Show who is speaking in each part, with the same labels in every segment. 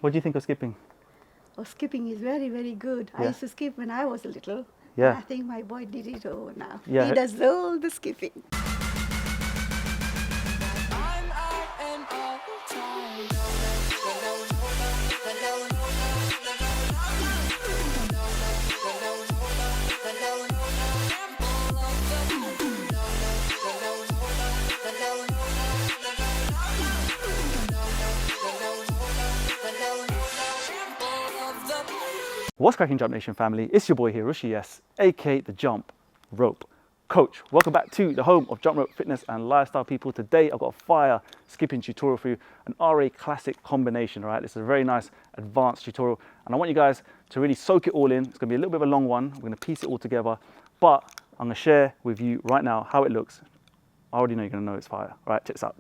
Speaker 1: What do you think of skipping?
Speaker 2: Oh, skipping is very, very good. I
Speaker 1: Yeah.
Speaker 2: used to skip when I was little.
Speaker 1: Yeah.
Speaker 2: I think my boy did it over now.
Speaker 1: Yeah.
Speaker 2: He does all the skipping.
Speaker 1: What's cracking, Jump Nation family? It's your boy here, Rishi S, aka the Jump Rope Coach. Welcome back to the home of jump rope fitness and lifestyle people. Today I've got a fire skipping tutorial for you, an RA classic combination. All right, this is a very nice advanced tutorial, and I want you guys to really soak it all in. It's going to be a little bit of a long one. We're going to piece it all together, but I'm going to share with you right now how it looks. I already know you're going to know it's fire. All right, check this out.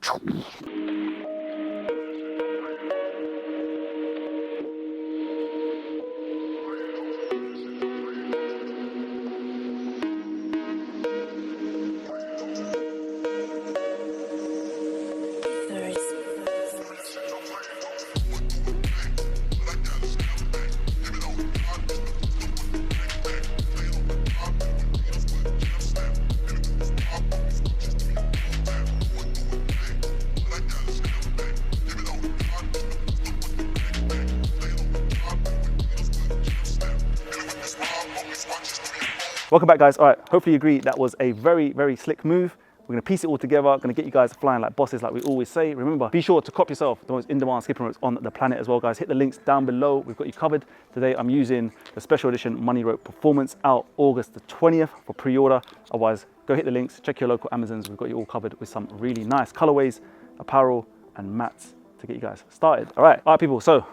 Speaker 1: Welcome back, guys. All right, hopefully you agree that was a very, very slick move. We're gonna piece it all together, gonna get you guys flying like bosses like we always say. Remember, be sure to cop yourself the most in-demand skipping ropes on the planet as well, guys. Hit the links down below, we've got you covered. Today I'm using the special edition Money Rope Performance, out August the 20th for pre-order. Otherwise, go hit the links, check your local Amazons. We've got you all covered with some really nice colorways, apparel, and mats to get you guys started. All right, people, so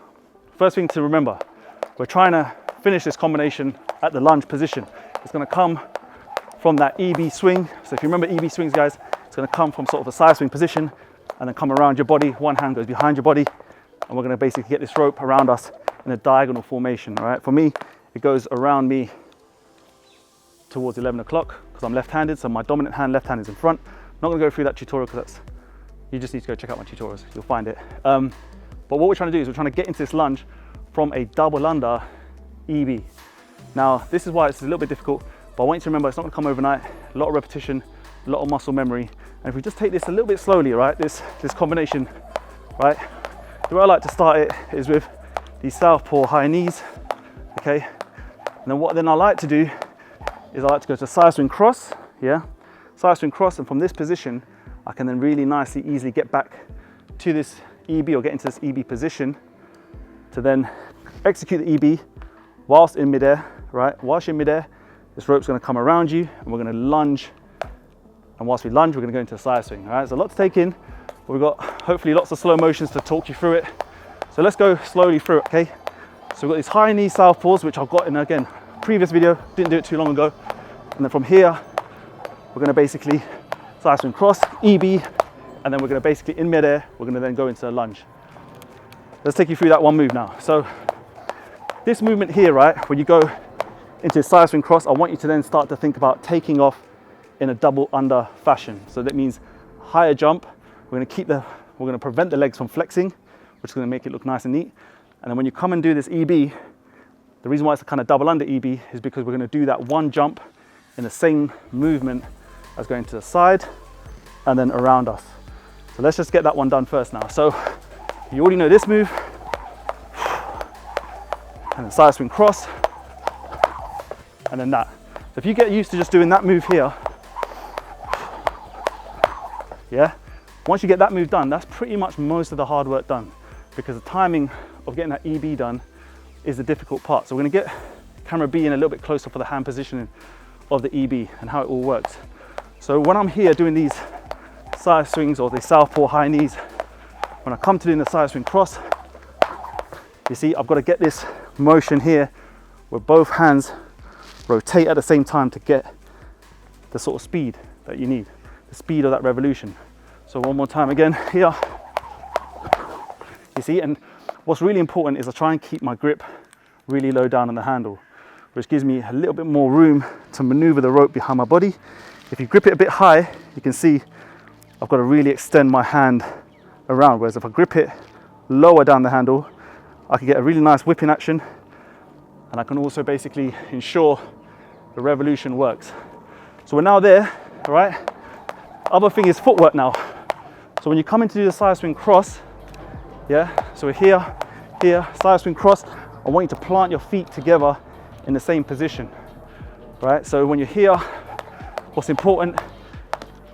Speaker 1: first thing to remember, we're trying to finish this combination at the lunge position. It's going to come from that EB swing. So if you remember EB swings, guys, it's going to come from sort of a side swing position and then come around your body. One hand goes behind your body, and we're going to basically get this rope around us in a diagonal formation. All right, for me, it goes around me towards 11 o'clock because I'm left-handed. So my dominant hand, left hand, is in front. I'm not going to go through that tutorial because you just need to go check out my tutorials. You'll find it. But what we're trying to do is we're trying to get into this lunge from a double under EB. Now, this is why it's a little bit difficult, but I want you to remember it's not going to come overnight. A lot of repetition, a lot of muscle memory. And if we just take this a little bit slowly, right, this combination, right, the way I like to start it is with these southpaw high knees, okay? And then what I like to do is I like to go to side swing cross, yeah? Side swing cross, and from this position, I can then really nicely, easily get back to this EB or get into this EB position to then execute the EB whilst in midair, right? Whilst you're in midair, this rope's gonna come around you and we're gonna lunge. And whilst we lunge, we're gonna go into a side swing, all right? There's a lot to take in, but we've got hopefully lots of slow motions to talk you through it. So let's go slowly through it, okay? So we've got these high knee southpaws, which I've got in, again, previous video, didn't do it too long ago. And then from here, we're gonna basically side swing cross, EB, and then we're gonna basically, in midair, we're gonna then go into a lunge. Let's take you through that one move now. So this movement here, right, when you go into side swing cross, I want you to then start to think about taking off in a double under fashion. So that means higher jump. We're going to prevent the legs from flexing, which is going to make it look nice and neat. And then when you come and do this EB, the reason why it's a kind of double under EB is because we're going to do that one jump in the same movement as going to the side and then around us. So let's just get that one done first now. So you already know this move. And then side swing cross, and then that. So if you get used to just doing that move here, yeah, once you get that move done, that's pretty much most of the hard work done, because the timing of getting that EB done is the difficult part. So we're gonna get camera B in a little bit closer for the hand positioning of the EB and how it all works. So when I'm here doing these side swings or the southpaw high knees, when I come to doing the side swing cross, you see, I've got to get this motion here where both hands rotate at the same time to get the sort of speed that you need, the speed of that revolution. So one more time again here, you see, and what's really important is I try and keep my grip really low down on the handle, which gives me a little bit more room to maneuver the rope behind my body. If you grip it a bit high, you can see I've got to really extend my hand around, whereas if I grip it lower down the handle, I can get a really nice whipping action, and I can also basically ensure the revolution works. So we're now there, all right? Other thing is footwork now. So when you come in to do the side swing cross, yeah, so we're here, here, side swing cross, I want you to plant your feet together in the same position, right? So when you're here, what's important,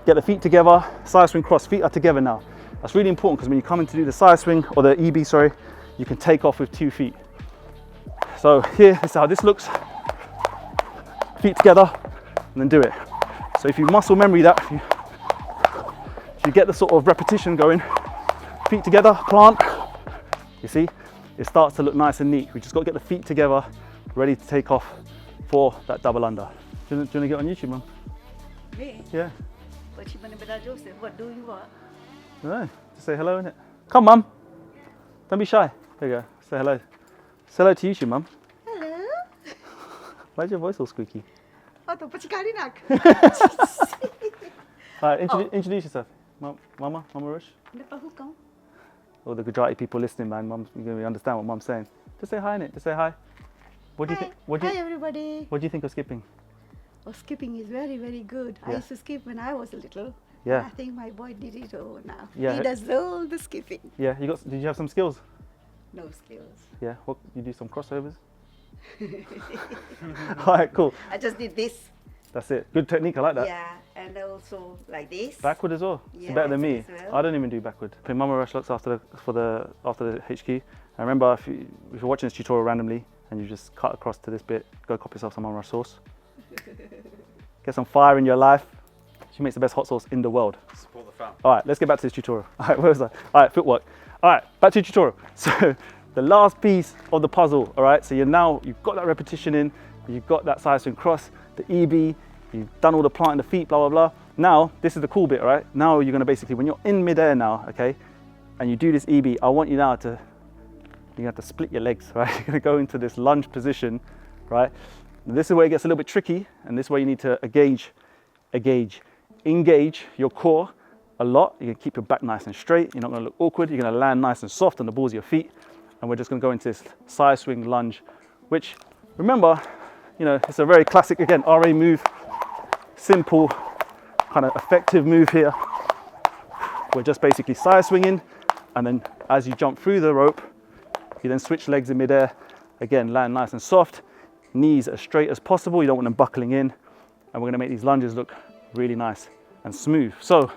Speaker 1: get the feet together, side swing cross, feet are together now. That's really important because when you come in to do the side swing, or the EB, sorry, you can take off with 2 feet. So here, this is how this looks. Feet together, and then do it. So if you muscle memory that, if you get the sort of repetition going, feet together, plant, you see, it starts to look nice and neat. We just got to get the feet together, ready to take off for that double under. Do you want to get on YouTube, Mum?
Speaker 2: Me?
Speaker 1: Yeah.
Speaker 2: But you want to be Joseph, what do you want?
Speaker 1: No, just say hello, innit? Come, Mum. Don't be shy. There you go. Say hello. Say hello to YouTube, Mum.
Speaker 2: Hello?
Speaker 1: Why's your voice all squeaky?
Speaker 2: Oh, tu pachikari nak.
Speaker 1: All right, introduce yourself. Mama Rush.
Speaker 2: Lepas hukam.
Speaker 1: All the Gujarati people listening, man, Mum's going to understand what Mum's saying. Just say hi, innit? Just say hi. What do you think?
Speaker 2: Hi everybody.
Speaker 1: What do you think of skipping?
Speaker 2: Oh, skipping is very, very good. I
Speaker 1: Yeah.
Speaker 2: used to skip when I was little.
Speaker 1: Yeah.
Speaker 2: I think my boy did it all now.
Speaker 1: Yeah.
Speaker 2: He does all the skipping.
Speaker 1: Yeah, did you have some skills?
Speaker 2: No skills.
Speaker 1: Yeah, what, you do some crossovers? All right, cool.
Speaker 2: I just did this.
Speaker 1: That's it. Good technique, I like that.
Speaker 2: Yeah, and also like this.
Speaker 1: Backward as well.
Speaker 2: Yeah,
Speaker 1: You're better than me.
Speaker 2: as well.
Speaker 1: I don't even do backward. Mama Rush looks after the HQ. And remember, if you're watching this tutorial randomly and you just cut across to this bit, go copy yourself some Mama Rush sauce. Get some fire in your life. She makes the best hot sauce in the world.
Speaker 3: Support the fam.
Speaker 1: All right, let's get back to this tutorial. All right, where was I? All right, footwork. All right, back to the tutorial. So the last piece of the puzzle, all right? So you've got that repetition in, you've got that side swing cross, the EB, you've done all the planting the feet, blah, blah, blah. Now, this is the cool bit, all right? Now you're gonna basically, when you're in midair now, okay, and you do this EB, I want you now to, you have to split your legs, right? You're gonna go into this lunge position, right? This is where it gets a little bit tricky, and this is where you need to engage your core a lot. You're gonna keep your back nice and straight. You're not gonna look awkward. You're gonna land nice and soft on the balls of your feet. And we're just gonna go into this side swing lunge, which, remember, it's a very classic, again, RA move, simple, kind of effective move here. We're just basically side swinging, and then as you jump through the rope, you then switch legs in midair. Again, land nice and soft, knees as straight as possible. You don't want them buckling in. And we're gonna make these lunges look really nice and smooth. So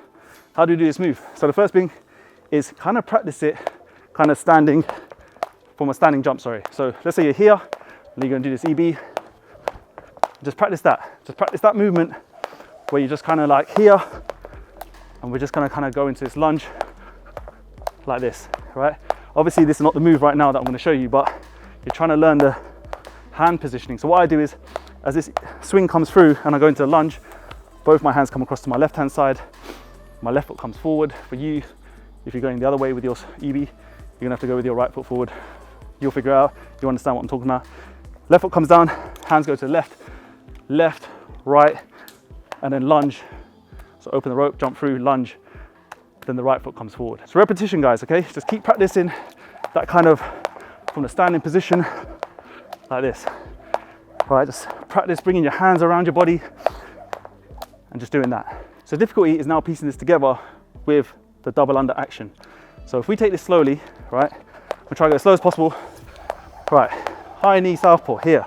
Speaker 1: how do we do this move? So the first thing is kind of practice it, kind of standing, from a standing jump, sorry. So let's say you're here, and you're gonna do this EB. Just practice that. Just practice that movement where you're just kind of like here, and we're just gonna kind of go into this lunge like this, right? Obviously this is not the move right now that I'm gonna show you, but you're trying to learn the hand positioning. So what I do is, as this swing comes through and I go into a lunge, both my hands come across to my left-hand side, my left foot comes forward. For you, if you're going the other way with your EB, you're gonna have to go with your right foot forward. You'll figure out, you understand what I'm talking about. Left foot comes down, hands go to the left, left, right, and then lunge. So open the rope, jump through, lunge, then the right foot comes forward. So repetition, guys, okay? Just keep practicing that kind of, from the standing position, like this. All right, just practice bringing your hands around your body and just doing that. So difficulty is now piecing this together with the double under action. So if we take this slowly, right, we'll try to go as slow as possible. Right, high knee southpaw here,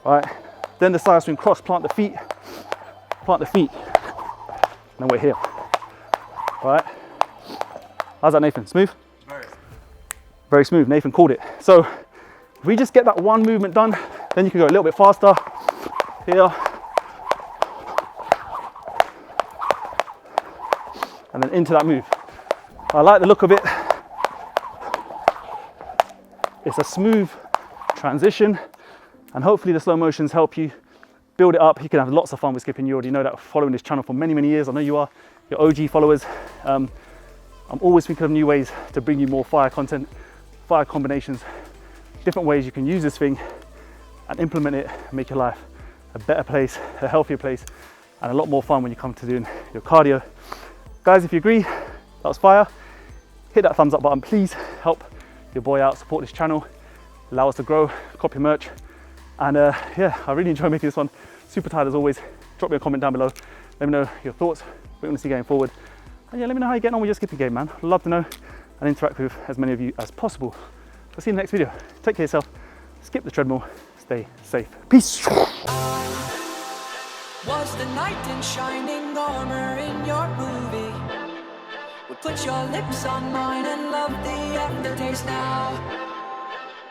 Speaker 1: right, then the side swing cross, plant the feet, and then we're here, all right. How's that, Nathan? Smooth? Very smooth, Nathan called it. So if we just get that one movement done, then you can go a little bit faster here, and then into that move. I like the look of it. It's a smooth transition, and hopefully the slow motions help you build it up. You can have lots of fun with skipping. You already know that, following this channel for many, many years. I know you are, your OG followers. I'm always thinking of new ways to bring you more fire content, fire combinations, different ways you can use this thing and implement it and make your life a better place, a healthier place, and a lot more fun when you come to doing your cardio. Guys, if you agree, that was fire, hit that thumbs up button. Please help your boy out, support this channel, allow us to grow, copy merch. And yeah, I really enjoy making this one. Super tired as always. Drop me a comment down below. Let me know your thoughts, what you want to see going forward. And yeah, let me know how you're getting on with your skipping game, man. I'd love to know and interact with as many of you as possible. I'll see you in the next video. Take care of yourself, skip the treadmill, stay safe. Peace.
Speaker 3: Was the knight in shining armor in your movie? Would put your lips on mine and love the aftertaste now.